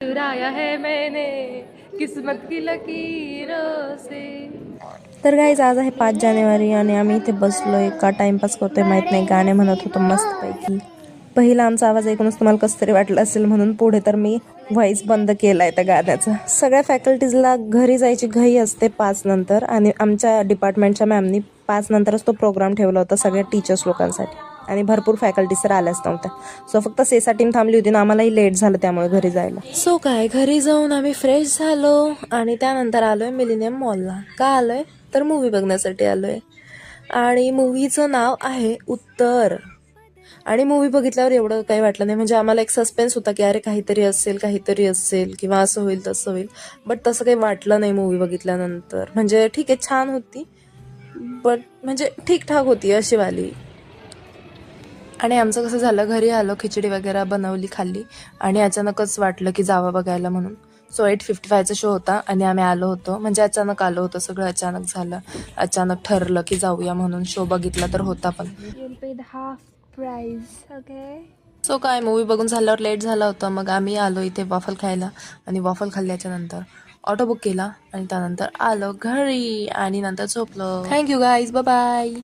चुराया है मैंने किस्मत की लकीरों से। तर गाईज आज आहे 5 जानेवारी आणि आम्ही इथे बसलोय का टाइमपास करतोय माहित नाही. गाणे म्हणत होतो मस्तपैकी. पहिला आमचा आवाज ऐकूनच तुम्हाला कसं तरी वाटलं असेल म्हणून पुढे तर मी व्हॉइस बंद केलाय त्या गाण्याचा. सगळ्या फॅकल्टीजला घरी जायची घाई असते 5 नंतर आणि आमच्या डिपार्टमेंटच्या मॅमनी 5 नंतरच तो प्रोग्राम ठेवला होता सगळ्या टीचर्स लोकांसाठी आणि भरपूर फॅकल्टीज तर आल्याच नव्हत्या. सो फक्त सेसा टीम थांबली होती ना, आम्हालाही लेट झालं त्यामुळे घरी जायला. सो काय घरी जाऊन आम्ही फ्रेश झालो आणि त्यानंतर आलोय मिलेनियम मॉलला. का आलोय तर मूवी बघण्यासाठी आलोय आणि मूवीचं नाव आहे उत्तर. आणि मूवी बघितल्यावर एवढं काही वाटलं नाही, म्हणजे आम्हाला एक सस्पेन्स होता की अरे काहीतरी असेल किंवा असं होईल तसं होईल, बट तसं काही वाटलं नाही मूवी बघितल्यानंतर. म्हणजे ठीक आहे, छान होती बट म्हणजे ठीकठाक होती अशी वाली. आणि आमचं कसं झालं, घरी आलो, खिचडी वगैरे बनवली, खाल्ली आणि अचानकच वाटलं की जावं बघायला म्हणून. सो 8:55चा शो होता आणि आम्ही आलो होतो, म्हणजे अचानक आलो होतो, सगळं अचानक झालं. अचानक ठरलं की जाऊया म्हणून. शो बघितला तर होता पण. सो काय मूवी बघून झाल्यावर लेट झाला होता, मग आम्ही आलो इथे वॉफल खायला आणि वॉफल खाल्ल्याच्या नंतर ऑटो बुक केला आणि त्यानंतर आलो घरी आणि नंतर झोपलो. Thank you guys, bye bye.